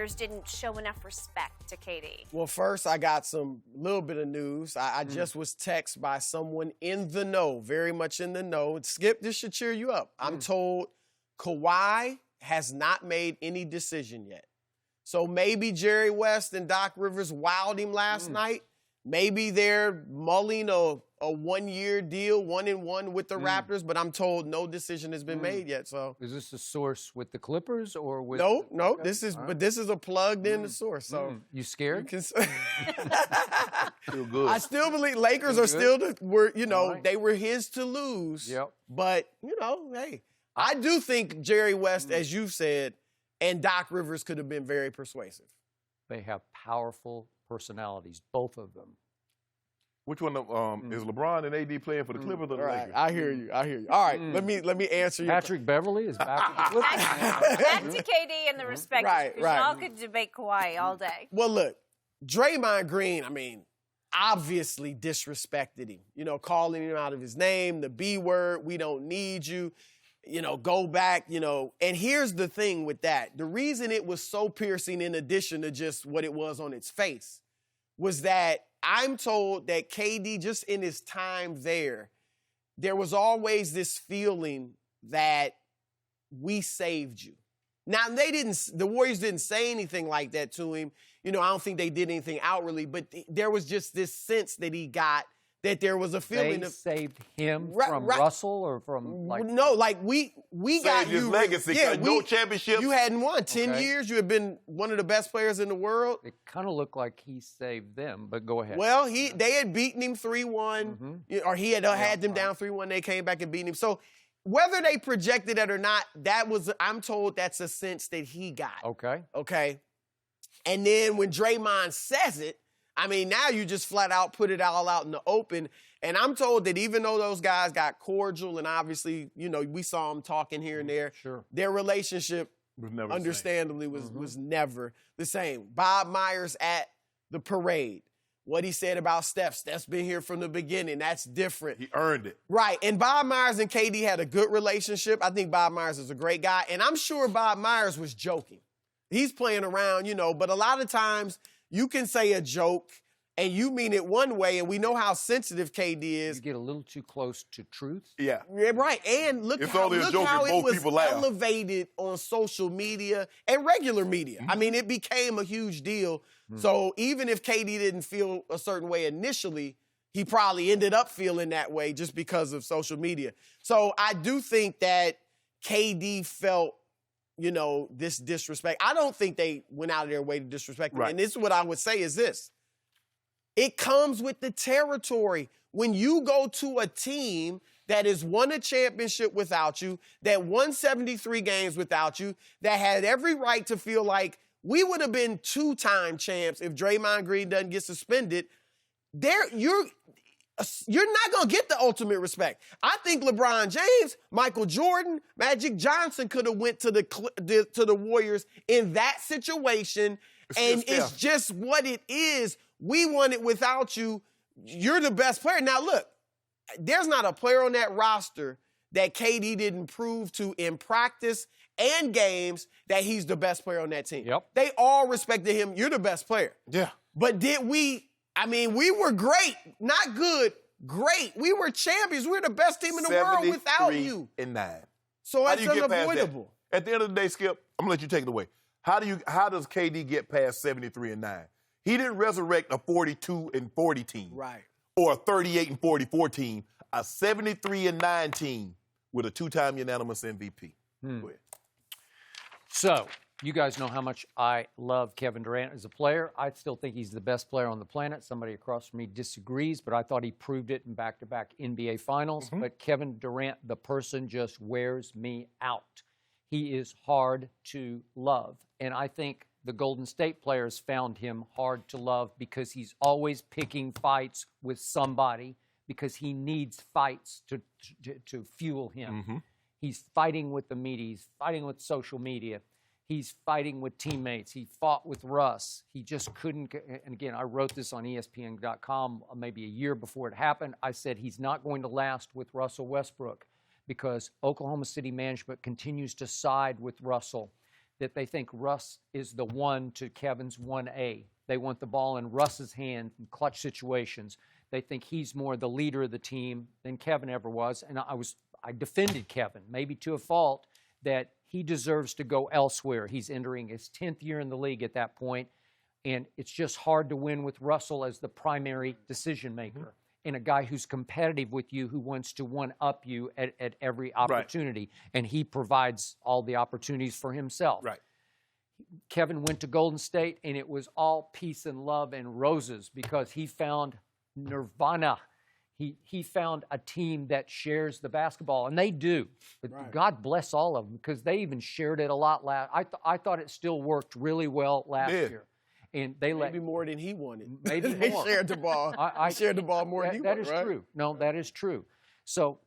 Rivers didn't show enough respect to KD? Well, first, I got some little bit of news. I just was texted by someone in the know, very much in the know. Skip, this should cheer you up. I'm told Kawhi has not made any decision yet. So maybe Jerry West and Doc Rivers wowed him last night. Maybe they're mulling a one-year deal, 1-1 with the Raptors, but I'm told no decision has been made yet. So is this a source with the Clippers or with? No. Okay. This is, but this is a plugged-in source. So you scared? you can, Feel good. I still believe Lakers are still they were his to lose. Yep. But hey, I do think Jerry West, as you said, and Doc Rivers could have been very persuasive. They have powerful personalities, both of them. Which one is LeBron and AD playing for the Clippers or the Lakers? I hear you. All right, let me answer you. Patrick Beverly is back at the Clippers. Back to KD and the respect. Right. Y'all could debate Kawhi all day. Well, look, Draymond Green, obviously disrespected him. Calling him out of his name, the B word, we don't need you. Go back, And here's the thing with that. The reason it was so piercing, in addition to just what it was on its face, was that I'm told that KD, just in his time there was always this feeling that we saved you. Now, the Warriors didn't say anything like that to him. I don't think they did anything outwardly, but there was just this sense that he got that there was a feeling they saved him from right. Russell or from No, we got his you. legacy. No championships. You hadn't won 10 years. You had been one of the best players in the world. It kind of looked like he saved them, but go ahead. Well, they had beaten him 3-1, or he had had them down 3-1. They came back and beat him. So whether they projected it or not, I'm told that's a sense that he got. Okay. And then when Draymond says it, now you just flat out put it all out in the open. And I'm told that even though those guys got cordial and obviously, we saw them talking here and there, their relationship was never understandably was never the same. Bob Myers at the parade. What he said about Steph. Steph's been here from the beginning. That's different. He earned it. Right. And Bob Myers and KD had a good relationship. I think Bob Myers is a great guy. And I'm sure Bob Myers was joking. He's playing around, but a lot of times you can say a joke and you mean it one way, and we know how sensitive KD is. You get a little too close to truth. Yeah, right. And look how it was elevated on social media and regular media. It became a huge deal. So even if KD didn't feel a certain way initially, he probably ended up feeling that way just because of social media. So I do think that KD felt this disrespect. I don't think they went out of their way to disrespect him. Right. And this is what I would say is this. It comes with the territory. When you go to a team that has won a championship without you, that won 73 games without you, that had every right to feel like we would have been two-time champs if Draymond Green doesn't get suspended, you're not going to get the ultimate respect. I think LeBron James, Michael Jordan, Magic Johnson could have went to the Warriors in that situation, and it's just what it is. We won it without you. You're the best player. Now, look, there's not a player on that roster that KD didn't prove to in practice and games that he's the best player on that team. Yep. They all respected him. You're the best player. Yeah. But did we? We were great, not good, great. We were champions. We were the best team in the world without you. 73-9. So it's unavoidable. At the end of the day, Skip, I'm gonna let you take it away. How does KD get past 73-9? He didn't resurrect a 42-40 team, right? Or a 38-44 team. A 73-9 team with a two-time unanimous MVP. Go ahead. So, you guys know how much I love Kevin Durant as a player. I still think he's the best player on the planet. Somebody across from me disagrees, but I thought he proved it in back-to-back NBA Finals. But Kevin Durant, the person, just wears me out. He is hard to love. And I think the Golden State players found him hard to love because he's always picking fights with somebody because he needs fights to fuel him. He's fighting with the media. He's fighting with social media. He's fighting with teammates. He fought with Russ. He just couldn't. And again, I wrote this on ESPN.com maybe a year before it happened. I said he's not going to last with Russell Westbrook because Oklahoma City management continues to side with Russell. that they think Russ is the 1 to Kevin's 1A. They want the ball in Russ's hand in clutch situations. They think he's more the leader of the team than Kevin ever was. And I defended Kevin, maybe to a fault, that he deserves to go elsewhere. He's entering his 10th year in the league at that point, and it's just hard to win with Russell as the primary decision maker and a guy who's competitive with you, who wants to one-up you at every opportunity. Right. And he provides all the opportunities for himself. Right. Kevin went to Golden State, and it was all peace and love and roses because he found nirvana. He found a team that shares the basketball, and they do. But God bless all of them, because they even shared it a lot last. I thought it still worked really well last year. And they maybe more than he wanted. Maybe they more. shared the ball. I shared the ball more than he wanted. That is true. No, that is true. So,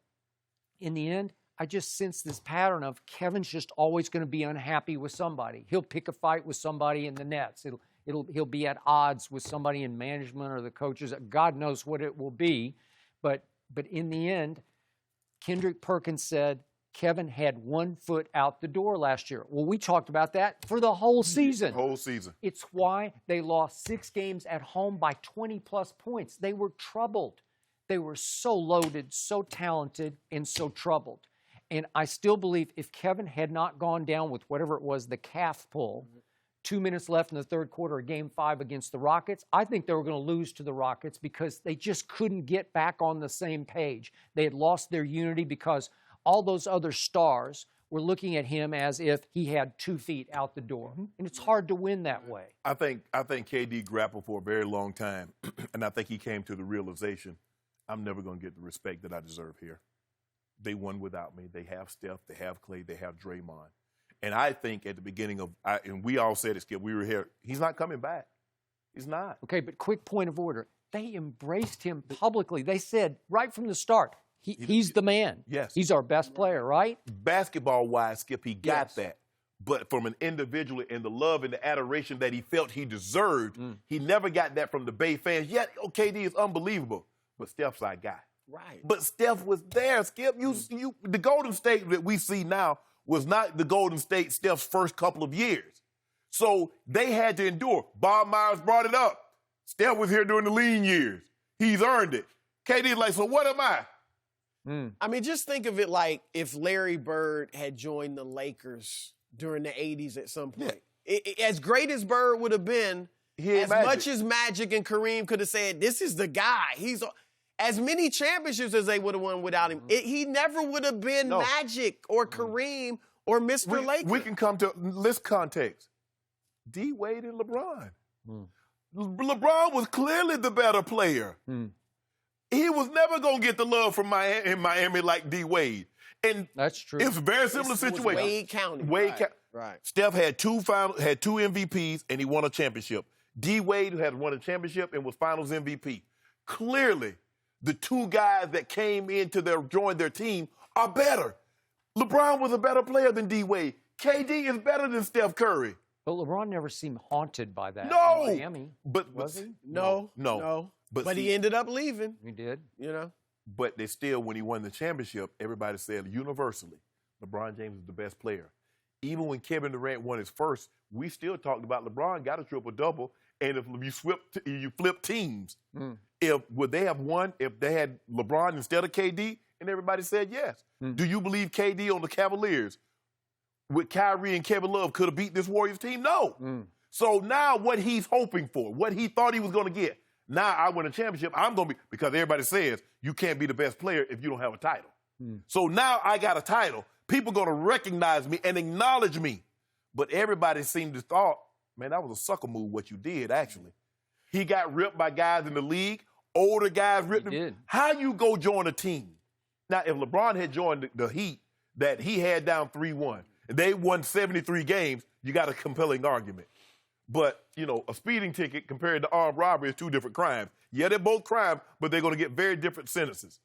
in the end, I just sense this pattern of Kevin's just always going to be unhappy with somebody. He'll pick a fight with somebody in the Nets. He'll be at odds with somebody in management or the coaches. God knows what it will be. But in the end, Kendrick Perkins said Kevin had 1 foot out the door last year. Well, we talked about that for the whole season. Whole season. It's why they lost 6 games at home by 20-plus points. They were troubled. They were so loaded, so talented, and so troubled. And I still believe if Kevin had not gone down with whatever it was, the calf pull, 2 minutes left in the third quarter of Game 5 against the Rockets, I think they were going to lose to the Rockets because they just couldn't get back on the same page. They had lost their unity because all those other stars were looking at him as if he had 2 feet out the door. And it's hard to win that way. I think KD grappled for a very long time, and I think he came to the realization, I'm never going to get the respect that I deserve here. They won without me. They have Steph, they have Clay, they have Draymond. And I think at the beginning of, and we all said it, Skip, we were here, he's not coming back. He's not. Okay, but quick point of order. They embraced him publicly. They said right from the start, he's the man. Yes. He's our best player, right? Basketball-wise, Skip, he got that. But from an individual and the love and the adoration that he felt he deserved, he never got that from the Bay fans. Yet, KD is unbelievable. But Steph's our guy. Right. But Steph was there, Skip. The Golden State that we see now was not the Golden State Steph's first couple of years. So they had to endure. Bob Myers brought it up. Steph was here during the lean years. He's earned it. KD's like, so what am I? I mean, just think of it like if Larry Bird had joined the Lakers during the 80s at some point. As great as Bird would have been, as much as Magic and Kareem could have said, this is the guy. He's as many championships as they would have won without him. He never would have been Magic or Kareem or Mr. Laker. We can come to this context. D. Wade and LeBron. LeBron was clearly the better player. He was never going to get the love from Miami like D. Wade. And that's true. It's a very similar situation. Wade County. Right. Steph had two MVPs, and he won a championship. D. Wade had won a championship and was Finals MVP. Clearly, the two guys that came joined their team are better. LeBron was a better player than D. Wade. KD is better than Steph Curry. But LeBron never seemed haunted by that in Miami. Was he? No. But he ended up leaving. He did. But they still, when he won the championship, everybody said universally, LeBron James is the best player. Even when Kevin Durant won his first, we still talked about LeBron got a triple-double, and if you flip teams, would they have won if they had LeBron instead of KD? And everybody said yes. Do you believe KD on the Cavaliers with Kyrie and Kevin Love could have beat this Warriors team? No. So now what he's hoping for, what he thought he was going to get, now I win a championship, I'm going to be, because everybody says you can't be the best player if you don't have a title. So now I got a title. People are going to recognize me and acknowledge me. But everybody seemed to thought, man, that was a sucker move what you did, actually. He got ripped by guys in the league. Older guys ripped him. How you go join a team? Now, if LeBron had joined the Heat that he had down 3-1, and they won 73 games, you got a compelling argument. But, a speeding ticket compared to armed robbery is two different crimes. Yeah, they're both crimes, but they're going to get very different sentences.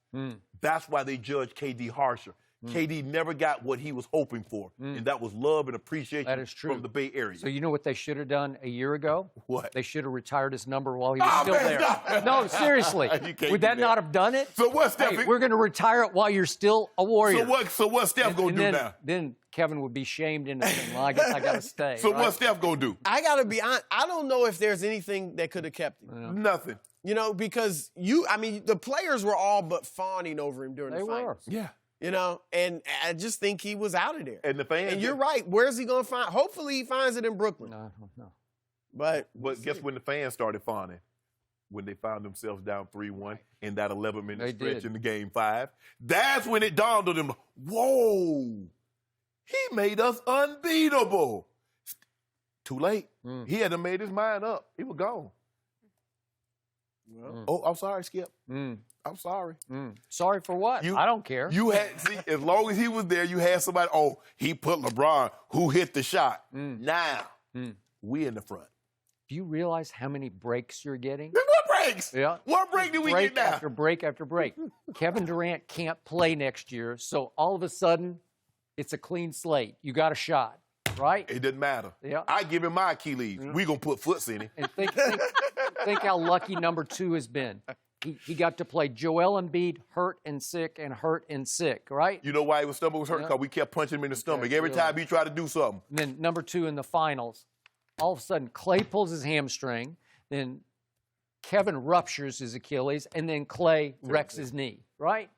That's why they judge KD harsher. KD never got what he was hoping for, and that was love and appreciation That is true. from the Bay Area. So you know what they should have done a year ago? What? They should have retired his number while he was still there. No, seriously. You can't Would do that not have done it? So what, Steph? Hey, we're going to retire it while you're still a Warrior. So what's Steph going to do now? Then Kevin would be shamed into saying, well, I guess I got to stay. So right? what's Steph going to do? I got to be honest. I don't know if there's anything that could have kept him. Yeah. Nothing. You know, because the players were all but fawning over him during the finals. Yeah. You know, and I just think he was out of there. And the fans. And you're right. Where's he going to find? Hopefully he finds it in Brooklyn. No. But guess when the fans started fawning? When they found themselves down 3-1 in that 11-minute stretch in the Game 5. That's when it dawned on them, whoa, he made us unbeatable. Too late. He had to made his mind up. He was gone. Oh, I'm sorry, Skip. I'm sorry. Sorry for what? I don't care. You had, as long as he was there, you had somebody, he put LeBron, who hit the shot. Now, we in the front. Do you realize how many breaks you're getting? What breaks? Yeah. What break do we get now? After break after break. Kevin Durant can't play next year, so all of a sudden, it's a clean slate. You got a shot, right? It doesn't matter. Yeah. I give him my Achilles. We going to put foots in it. And think how lucky number 2 has been. He got to play Joel Embiid hurt and sick, right? You know why his stomach was hurt? Because we kept punching him in the stomach every time he tried to do something. And then number 2 in the finals, all of a sudden Clay pulls his hamstring, then Kevin ruptures his Achilles, and then Clay wrecks his knee, right?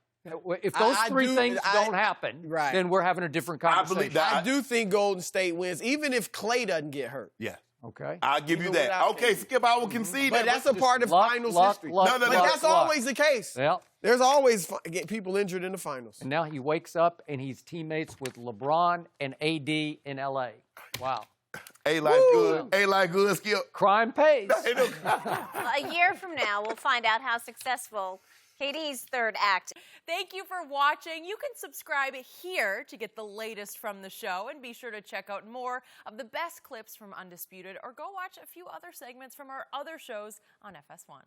If those three things don't happen, then we're having a different conversation. I do think Golden State wins, even if Clay doesn't get hurt. Yeah. Okay. I'll give you that. Okay, Skip, I will concede that. But that's a part of finals history. But that's always the case. Yeah. There's always people injured in the finals. And now he wakes up and he's teammates with LeBron and AD in L.A. Wow. A-like good. A-like good, Skip. Crime pays. A year from now, we'll find out how successful KD's third act. Thank you for watching. You can subscribe here to get the latest from the show, and be sure to check out more of the best clips from Undisputed, or go watch a few other segments from our other shows on FS1.